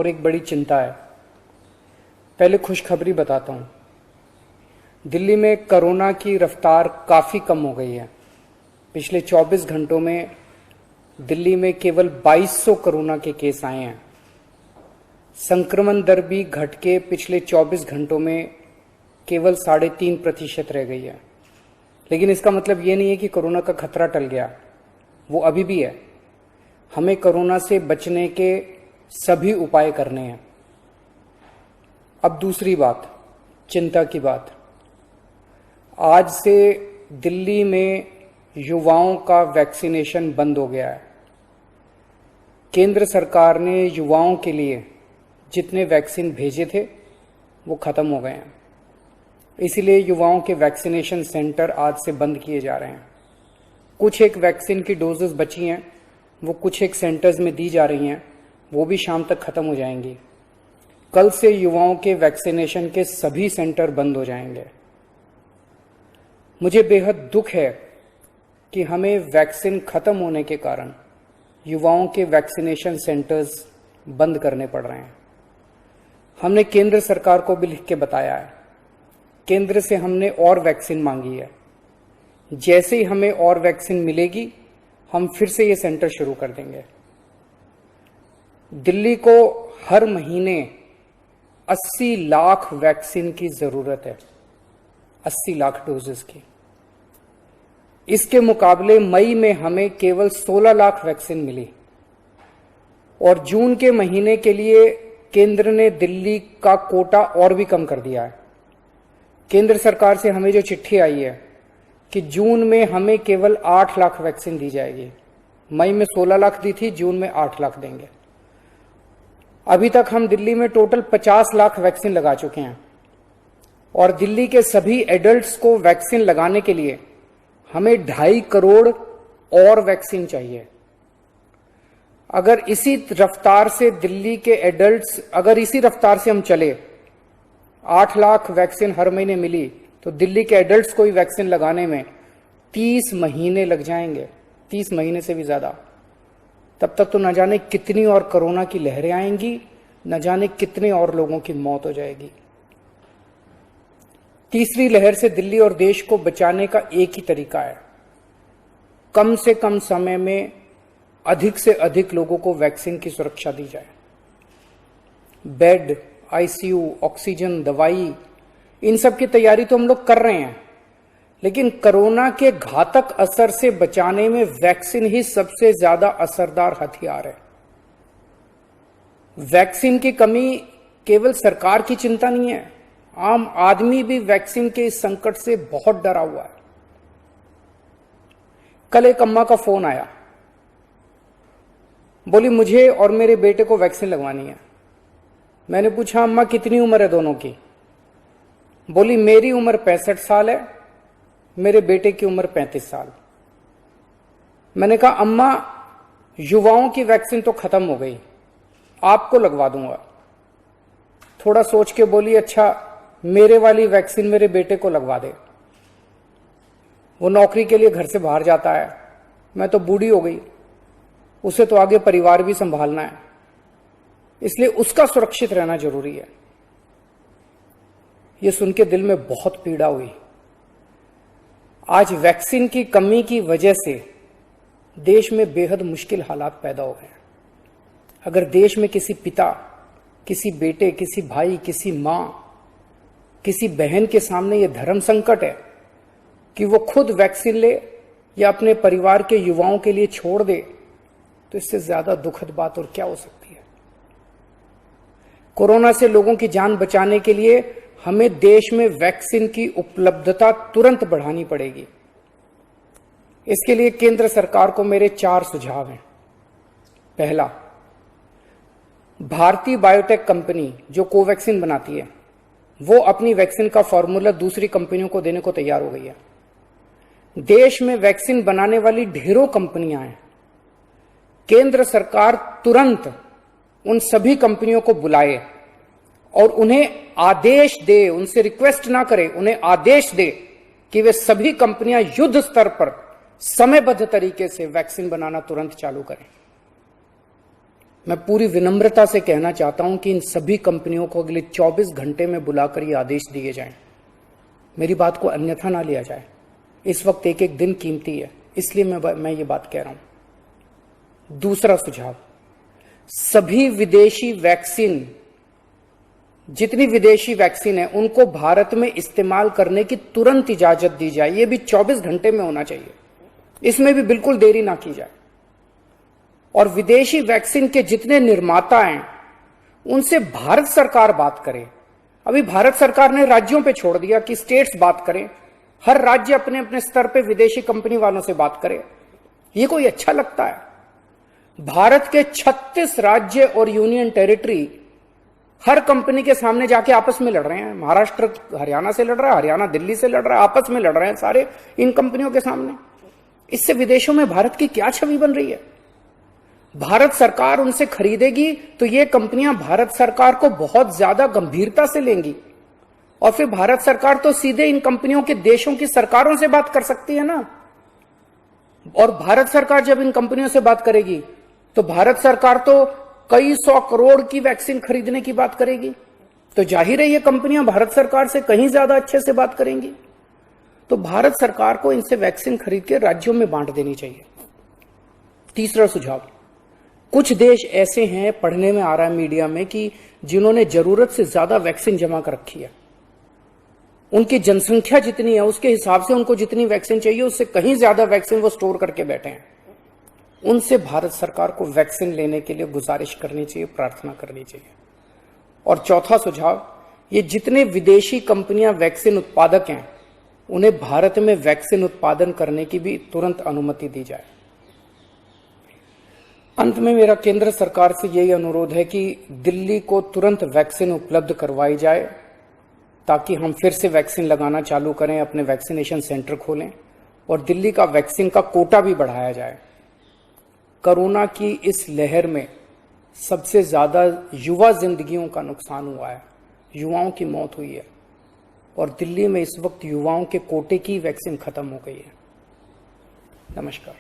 और एक बड़ी चिंता है। पहले खुशखबरी बताता हूँ। दिल्ली में कोरोना की रफ्तार काफ़ी कम हो गई है। पिछले 24 घंटों में दिल्ली में केवल 2200 कोरोना के केस आए हैं। संक्रमण दर भी घट के पिछले 24 घंटों में केवल 3.5% रह गई है। लेकिन इसका मतलब ये नहीं है कि कोरोना का खतरा टल गया, वो अभी भी है। हमें कोरोना से बचने के सभी उपाय करने हैं। अब दूसरी बात, चिंता की बात। आज से दिल्ली में युवाओं का वैक्सीनेशन बंद हो गया है। केंद्र सरकार ने युवाओं के लिए जितने वैक्सीन भेजे थे वो खत्म हो गए हैं। इसीलिए युवाओं के वैक्सीनेशन सेंटर आज से बंद किए जा रहे हैं। कुछ एक वैक्सीन की डोजेस बची हैं, वो कुछ एक सेंटर्स में दी जा रही हैं, वो भी शाम तक खत्म हो जाएंगी। कल से युवाओं के वैक्सीनेशन के सभी सेंटर बंद हो जाएंगे। मुझे बेहद दुख है कि हमें वैक्सीन खत्म होने के कारण युवाओं के वैक्सीनेशन सेंटर्स बंद करने पड़ रहे हैं। हमने केंद्र सरकार को भी लिख के बताया है। केंद्र से हमने और वैक्सीन मांगी है। जैसे ही हमें और वैक्सीन मिलेगी हम फिर से ये सेंटर शुरू कर देंगे। दिल्ली को हर महीने 80 लाख वैक्सीन की जरूरत है, 80 लाख डोजेस की। इसके मुकाबले मई में हमें केवल 16 लाख वैक्सीन मिली और जून के महीने के लिए केंद्र ने दिल्ली का कोटा और भी कम कर दिया है। केंद्र सरकार से हमें जो चिट्ठी आई है कि जून में हमें केवल 8 लाख वैक्सीन दी जाएगी। मई में 16 लाख दी थी, जून में 8 लाख देंगे। अभी तक हम दिल्ली में टोटल 50 लाख वैक्सीन लगा चुके हैं और दिल्ली के सभी एडल्ट्स को वैक्सीन लगाने के लिए हमें 2.5 करोड़ और वैक्सीन चाहिए। अगर इसी रफ्तार से दिल्ली के एडल्ट्स, अगर इसी रफ्तार से हम चले, 8 लाख वैक्सीन हर महीने मिली तो दिल्ली के एडल्ट्स को ही वैक्सीन लगाने में 30 महीने लग जाएंगे, 30 महीने से भी ज्यादा। तब तक तो न जाने कितनी और कोरोना की लहरें आएंगी, न जाने कितने और लोगों की मौत हो जाएगी। तीसरी लहर से दिल्ली और देश को बचाने का एक ही तरीका है, कम से कम समय में अधिक से अधिक लोगों को वैक्सीन की सुरक्षा दी जाए। बेड, आईसीयू, ऑक्सीजन, दवाई, इन सब की तैयारी तो हम लोग कर रहे हैं, लेकिन कोरोना के घातक असर से बचाने में वैक्सीन ही सबसे ज्यादा असरदार हथियार है। वैक्सीन की कमी केवल सरकार की चिंता नहीं है, आम आदमी भी वैक्सीन के इस संकट से बहुत डरा हुआ है। कल एक अम्मा का फोन आया, बोली मुझे और मेरे बेटे को वैक्सीन लगवानी है। मैंने पूछा अम्मा कितनी उम्र है दोनों की? बोली मेरी उम्र 65 साल है, मेरे बेटे की उम्र 35 साल। मैंने कहा अम्मा युवाओं की वैक्सीन तो खत्म हो गई, आपको लगवा दूंगा। थोड़ा सोच के बोली अच्छा मेरे वाली वैक्सीन मेरे बेटे को लगवा दे, वो नौकरी के लिए घर से बाहर जाता है, मैं तो बूढ़ी हो गई, उसे तो आगे परिवार भी संभालना है, इसलिए उसका सुरक्षित रहना जरूरी है। यह सुन के दिल में बहुत पीड़ा हुई। आज वैक्सीन की कमी की वजह से देश में बेहद मुश्किल हालात पैदा हो गए। अगर देश में किसी पिता, किसी बेटे, किसी भाई, किसी मां, किसी बहन के सामने यह धर्म संकट है कि वो खुद वैक्सीन ले या अपने परिवार के युवाओं के लिए छोड़ दे, तो इससे ज्यादा दुखद बात और क्या हो सकती है। कोरोना से लोगों की जान बचाने के लिए हमें देश में वैक्सीन की उपलब्धता तुरंत बढ़ानी पड़ेगी। इसके लिए केंद्र सरकार को मेरे 4 सुझाव हैं। पहला, भारतीय बायोटेक कंपनी जो कोवैक्सीन बनाती है, वो अपनी वैक्सीन का फॉर्मूला दूसरी कंपनियों को देने को तैयार हो गई है। देश में वैक्सीन बनाने वाली ढेरों कंपनियां हैं। केंद्र सरकार तुरंत उन सभी कंपनियों को बुलाए और उन्हें आदेश दे, उनसे रिक्वेस्ट ना करे, उन्हें आदेश दे कि वे सभी कंपनियां युद्ध स्तर पर समयबद्ध तरीके से वैक्सीन बनाना तुरंत चालू करें। मैं पूरी विनम्रता से कहना चाहता हूं कि इन सभी कंपनियों को अगले 24 घंटे में बुलाकर ये आदेश दिए जाएं। मेरी बात को अन्यथा ना लिया जाए। इस वक्त एक एक दिन कीमती है, इसलिए मैं ये बात कह रहा हूं। दूसरा सुझाव, सभी विदेशी वैक्सीन, जितनी विदेशी वैक्सीन है उनको भारत में इस्तेमाल करने की तुरंत इजाजत दी जाए। ये भी 24 घंटे में होना चाहिए, इसमें भी बिल्कुल देरी ना की जाए। और विदेशी वैक्सीन के जितने निर्माता हैं उनसे भारत सरकार बात करे। अभी भारत सरकार ने राज्यों पे छोड़ दिया कि स्टेट्स बात करें, हर राज्य अपने अपने स्तर पे विदेशी कंपनी वालों से बात करे। ये कोई अच्छा लगता है? भारत के 36 राज्य और यूनियन टेरिटरी हर कंपनी के सामने जाके आपस में लड़ रहे हैं। महाराष्ट्र हरियाणा से लड़ रहा है, हरियाणा दिल्ली से लड़ रहा है, आपस में लड़ रहे हैं सारे इन कंपनियों के सामने। इससे विदेशों में भारत की क्या छवि बन रही है? भारत सरकार उनसे खरीदेगी तो ये कंपनियां भारत सरकार को बहुत ज्यादा गंभीरता से लेंगी, और फिर भारत सरकार तो सीधे इन कंपनियों के देशों की सरकारों से बात कर सकती है ना। और भारत सरकार जब इन कंपनियों से बात करेगी तो भारत सरकार तो कई 100 करोड़ की वैक्सीन खरीदने की बात करेगी, तो जाहिर है ये कंपनियां भारत सरकार से कहीं ज्यादा अच्छे से बात करेंगी। तो भारत सरकार को इनसे वैक्सीन खरीद के राज्यों में बांट देनी चाहिए। तीसरा सुझाव, कुछ देश ऐसे हैं, पढ़ने में आ रहा है मीडिया में, कि जिन्होंने जरूरत से ज्यादा वैक्सीन जमा कर रखी है। उनकी जनसंख्या जितनी है उसके हिसाब से उनको जितनी वैक्सीन चाहिए उससे कहीं ज्यादा वैक्सीन वो स्टोर करके बैठे हैं। उनसे भारत सरकार को वैक्सीन लेने के लिए गुजारिश करनी चाहिए, प्रार्थना करनी चाहिए। और चौथा सुझाव, ये जितने विदेशी कंपनियां वैक्सीन उत्पादक हैं उन्हें भारत में वैक्सीन उत्पादन करने की भी तुरंत अनुमति दी जाए। अंत में मेरा केंद्र सरकार से यही अनुरोध है कि दिल्ली को तुरंत वैक्सीन उपलब्ध करवाई जाए ताकि हम फिर से वैक्सीन लगाना चालू करें, अपने वैक्सीनेशन सेंटर खोलें और दिल्ली का वैक्सीन का कोटा भी बढ़ाया जाए। कोरोना की इस लहर में सबसे ज्यादा युवा जिंदगियों का नुकसान हुआ है, युवाओं की मौत हुई है, और दिल्ली में इस वक्त युवाओं के कोटे की वैक्सीन खत्म हो गई है। नमस्कार।